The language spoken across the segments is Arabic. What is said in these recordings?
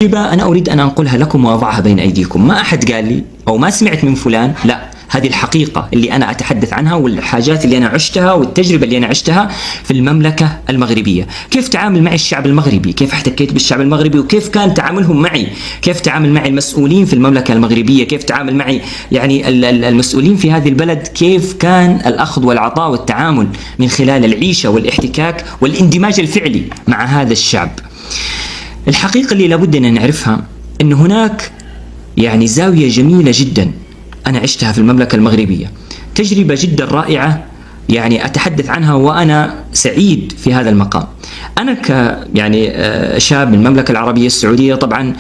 تجربة أنا أريد أن أنقلها لكم وأضعها بين أيديكم. ما أحد قال لي أو ما سمعت من فلان، لا، هذه الحقيقة اللي أنا أتحدث عنها والحاجات اللي أنا عشتها والتجربة اللي أنا عشتها في المملكة المغربية. كيف تعامل معي الشعب المغربي، كيف احتكيت بالشعب المغربي، وكيف كان تعاملهم معي، كيف تعامل معي المسؤولين في المملكة المغربية، كيف تعامل معي يعني المسؤولين في هذه البلد، كيف كان الأخذ والعطاء والتعامل من خلال العيشة والاحتكاك والاندماج الفعلي مع هذا الشعب. الحقيقة اللي لابد أن نعرفها أن هناك يعني زاوية جميلة جدا أنا عشتها في المملكة المغربية، تجربة جدا رائعة يعني أتحدث عنها وأنا سعيد في هذا المقام. أنا يعني شاب من المملكة العربية السعودية، طبعا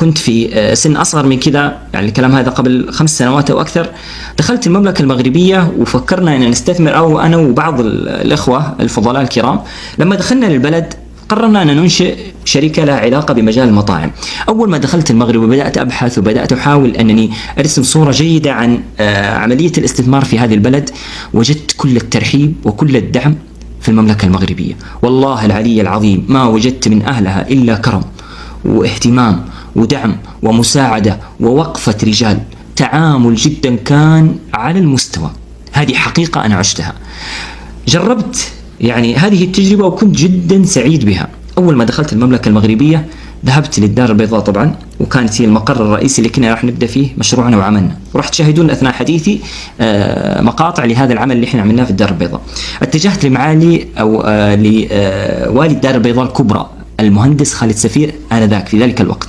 كنت في سن أصغر من كذا، يعني الكلام هذا قبل 5 سنوات أو أكثر. دخلت المملكة المغربية وفكرنا أن نستثمر، أو أنا وبعض الإخوة الفضلاء الكرام. لما دخلنا للبلد قررنا أن ننشئ شركة لها علاقة بمجال المطاعم. أول ما دخلت المغرب وبدأت أبحث وبدأت أحاول أنني أرسم صورة جيدة عن عملية الاستثمار في هذه البلد، وجدت كل الترحيب وكل الدعم في المملكة المغربية. والله العلي العظيم ما وجدت من أهلها إلا كرم واهتمام ودعم ومساعدة ووقفة رجال. تعامل جدا كان على المستوى. هذه حقيقة أنا عشتها، جربت يعني هذه التجربة وكنت جدا سعيد بها. أول ما دخلت المملكة المغربية ذهبت للدار البيضاء طبعا، وكانت هي المقر الرئيسي اللي كنا راح نبدأ فيه مشروعنا وعملنا، وراح تشاهدون أثناء حديثي مقاطع لهذا العمل اللي احنا عملناه في الدار البيضاء. اتجهت لمعالي أو لوالي الدار البيضاء الكبرى المهندس خالد سفير آنذاك في ذلك الوقت.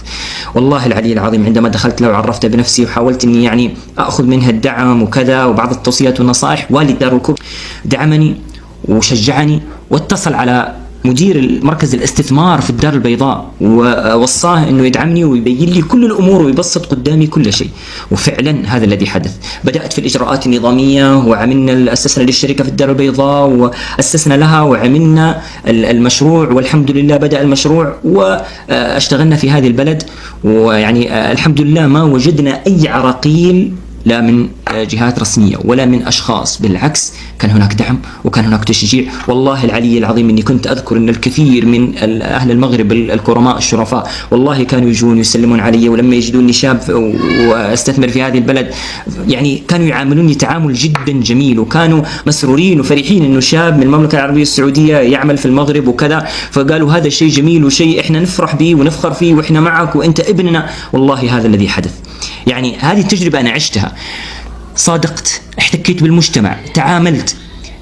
والله العلي العظيم عندما دخلت له وعرفت بنفسي وحاولت اني يعني اخذ منها الدعم وكذا وبعض التوصيات والنصائح، والي الدار الكبرى دعمني وشجعني، واتصل على مدير مركز الاستثمار في الدار البيضاء ووصاه انه يدعمني ويبين لي كل الامور ويبسط قدامي كل شيء. وفعلا هذا الذي حدث. بدأت في الاجراءات النظامية وعملنا اسسنا للشركة في الدار البيضاء واسسنا لها وعملنا المشروع، والحمد لله بدأ المشروع واشتغلنا في هذه البلد. ويعني الحمد لله ما وجدنا اي عراقيل لا من جهات رسمية ولا من أشخاص، بالعكس كان هناك دعم وكان هناك تشجيع. والله العلي العظيم إني كنت أذكر أن الكثير من أهل المغرب الكرماء الشرفاء والله كانوا يجون ويسلمون علي، ولما يجدوني شاب واستثمر في هذه البلد يعني كانوا يعاملوني تعامل جدا جميل، وكانوا مسرورين وفرحين إنه شاب من المملكة العربية السعودية يعمل في المغرب وكذا. فقالوا هذا شيء جميل وشيء إحنا نفرح به ونفخر فيه وإحنا معك وإنت ابننا. والله هذا الذي حدث. يعني هذه التجربة أنا عشتها، صادقت، احتكيت بالمجتمع، تعاملت.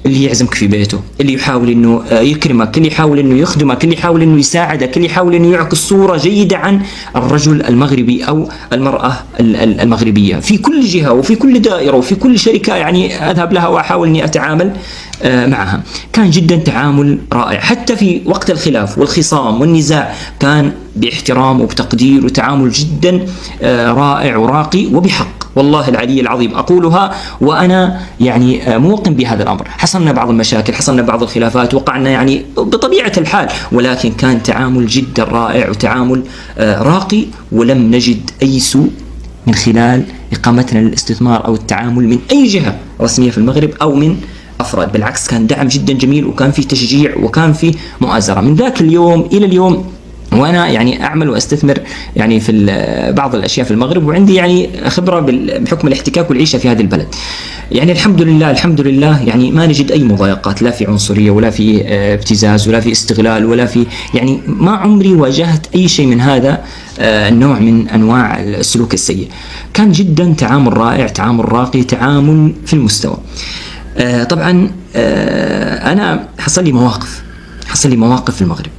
اللي يعزمك في بيته، اللي يحاول انه يكرمك، اللي يحاول انه يخدمك، اللي يحاول انه يساعدك، اللي يحاول انه يعكس صورة جيدة عن الرجل المغربي او المرأة المغربية في كل جهة وفي كل دائرة وفي كل شركة يعني اذهب لها واحاول اني اتعامل معها. كان جدا تعامل رائع، حتى في وقت الخلاف والخصام والنزاع كان باحترام وبتقدير وتعامل جدا رائع وراقي وبحق. والله العلي العظيم أقولها وأنا يعني موقن بهذا الأمر. حصلنا بعض المشاكل، حصلنا بعض الخلافات، وقعنا يعني بطبيعة الحال، ولكن كان تعامل جدا رائع وتعامل راقي، ولم نجد أي سوء من خلال إقامتنا للاستثمار أو التعامل من أي جهة رسمية في المغرب أو من أفراد. بالعكس كان دعم جدا جميل، وكان في تشجيع وكان في مؤازرة. من ذاك اليوم إلى اليوم وأنا يعني أعمل وأستثمر يعني في بعض الأشياء في المغرب، وعندي يعني خبرة بحكم الاحتكاك والعيشة في هذه البلد. يعني الحمد لله الحمد لله يعني ما نجد أي مضايقات، لا في عنصرية ولا في ابتزاز ولا في استغلال ولا في يعني ما عمري واجهت أي شيء من هذا النوع من أنواع السلوك السيء. كان جدا تعامل رائع، تعامل راقي، تعامل في المستوى. طبعا أنا حصل لي مواقف في المغرب،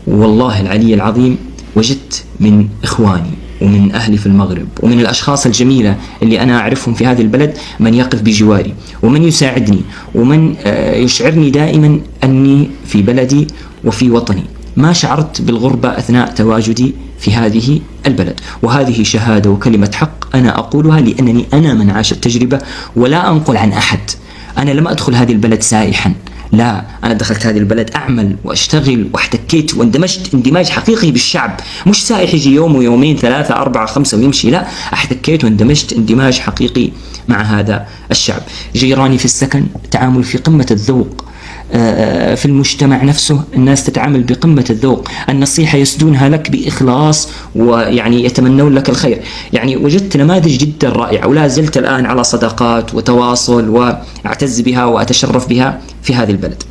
والله العلي العظيم وجدت من إخواني ومن أهلي في المغرب ومن الأشخاص الجميلة اللي أنا أعرفهم في هذه البلد من يقف بجواري ومن يساعدني ومن يشعرني دائما أني في بلدي وفي وطني. ما شعرت بالغربة أثناء تواجدي في هذه البلد، وهذه شهادة وكلمة حق أنا أقولها لأنني أنا من عاش التجربة ولا أنقل عن أحد. أنا لم أدخل هذه البلد سائحا، لا، أنا دخلت هذه البلد أعمل وأشتغل واحتكيت واندمجت اندماج حقيقي بالشعب، مش سائح يجي يوم ويومين 3 4 5 ويمشي، لا، احتكيت واندمجت اندماج حقيقي مع هذا الشعب. جيراني في السكن تعامل في قمة الذوق، في المجتمع نفسه الناس تتعامل بقمة الذوق، النصيحة يسدونها لك بإخلاص ويعني يتمنون لك الخير. يعني وجدت نماذج جدا رائعة ولا زلت الآن على صداقات وتواصل وأعتز بها وأتشرف بها في هذه البلد.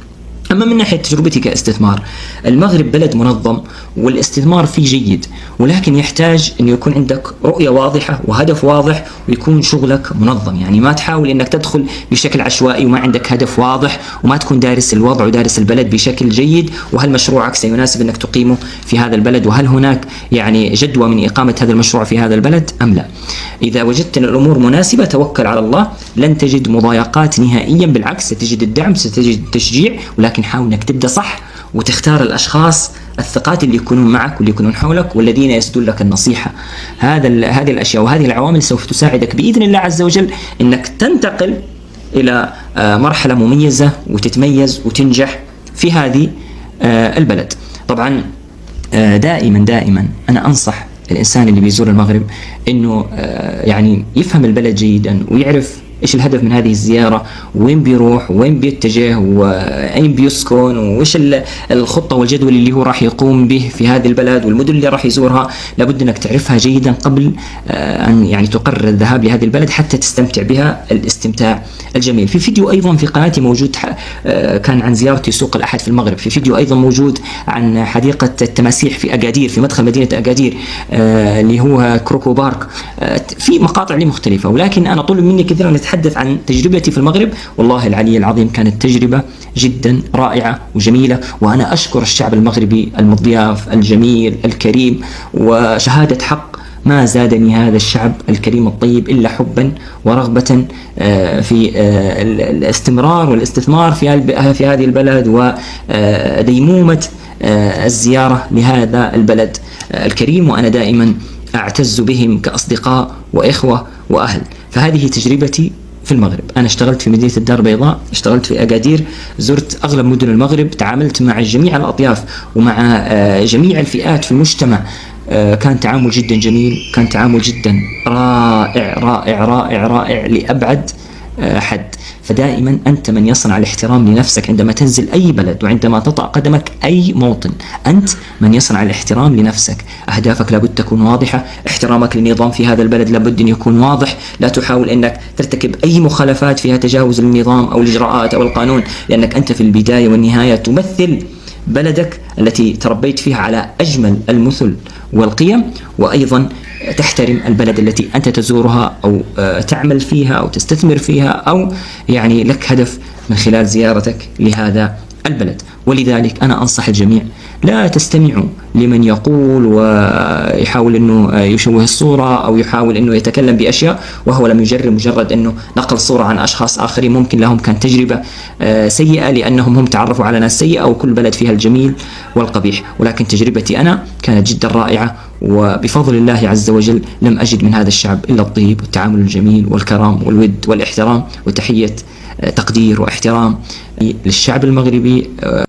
أما من ناحية تجربتي كاستثمار، المغرب بلد منظم والاستثمار فيه جيد، ولكن يحتاج أن يكون عندك رؤية واضحة وهدف واضح ويكون شغلك منظم. يعني ما تحاول أنك تدخل بشكل عشوائي وما عندك هدف واضح وما تكون دارس الوضع ودارس البلد بشكل جيد، وهل مشروعك سيناسب أنك تقيمه في هذا البلد، وهل هناك يعني جدوى من إقامة هذا المشروع في هذا البلد أم لا. إذا وجدت أن الأمور مناسبة توكل على الله، لن تجد مضايقات نهائيا، بالعكس ستجد الدعم، ستجد التشجيع، ولكن حاول أنك تبدأ صح وتختار الأشخاص الثقات اللي يكونون معك واللي يكونون حولك والذين يسدون لك النصيحة. هذه الأشياء وهذه العوامل سوف تساعدك بإذن الله عز وجل أنك تنتقل إلى مرحلة مميزة وتتميز وتنجح في هذه البلد. طبعا دائما أنا أنصح الإنسان اللي بيزور المغرب أنه يعني يفهم البلد جيدا ويعرف إيش الهدف من هذه الزيارة، وين بيروح وين بيتجه وأين بيسكن وإيش الخطة والجدول اللي هو راح يقوم به في هذه البلد والمدن اللي راح يزورها. لابد أنك تعرفها جيدا قبل أن يعني تقرر الذهاب لهذه البلد حتى تستمتع بها الاستمتاع الجميل. في فيديو أيضا في قناتي موجود كان عن زيارتي سوق الأحد في المغرب، في فيديو أيضا موجود عن حديقة التماسيح في أكادير في مدخل مدينة أكادير اللي هو كروكو بارك. في مقاطع لي مختلفة، ولكن أنا طلب مني كثيرا أتحدث عن تجربتي في المغرب. والله العلي العظيم كانت تجربة جدا رائعة وجميلة، وأنا أشكر الشعب المغربي المضياف الجميل الكريم، وشهادة حق ما زادني هذا الشعب الكريم الطيب إلا حبا ورغبة في الاستمرار والاستثمار في هذه البلد وديمومة الزيارة لهذا البلد الكريم، وأنا دائما أعتز بهم كأصدقاء وإخوة وأهل. فهذه تجربتي في المغرب. أنا اشتغلت في مدينة الدار البيضاء، اشتغلت في أكادير، زرت أغلب مدن المغرب، تعاملت مع جميع الأطياف ومع جميع الفئات في المجتمع. كان تعامل جدا جميل، كان تعامل جدا رائع رائع رائع رائع لأبعد حد. فدائما أنت من يصنع الاحترام لنفسك عندما تنزل أي بلد وعندما تطأ قدمك أي موطن، أنت من يصنع الاحترام لنفسك. أهدافك لابد تكون واضحة، احترامك للنظام في هذا البلد لابد أن يكون واضح، لا تحاول أنك ترتكب أي مخالفات فيها تجاوز للنظام أو الإجراءات أو القانون، لأنك أنت في البداية والنهاية تمثل بلدك التي تربيت فيها على أجمل المثل والقيم، وأيضا تحترم البلد التي أنت تزورها أو تعمل فيها أو تستثمر فيها أو يعني لك هدف من خلال زيارتك لهذا البلد. ولذلك أنا أنصح الجميع لا تستمعوا لمن يقول ويحاول أنه يشوه الصورة أو يحاول أنه يتكلم بأشياء وهو لم يجرب، مجرد أنه نقل صورة عن أشخاص آخرين ممكن لهم كان تجربة سيئة لأنهم هم تعرفوا على ناس سيئة، وكل بلد فيها الجميل والقبيح. ولكن تجربتي أنا كانت جدا رائعة، وبفضل الله عز وجل لم أجد من هذا الشعب إلا الطيب والتعامل الجميل والكرم والود والاحترام، وتحية تقدير واحترام للشعب المغربي.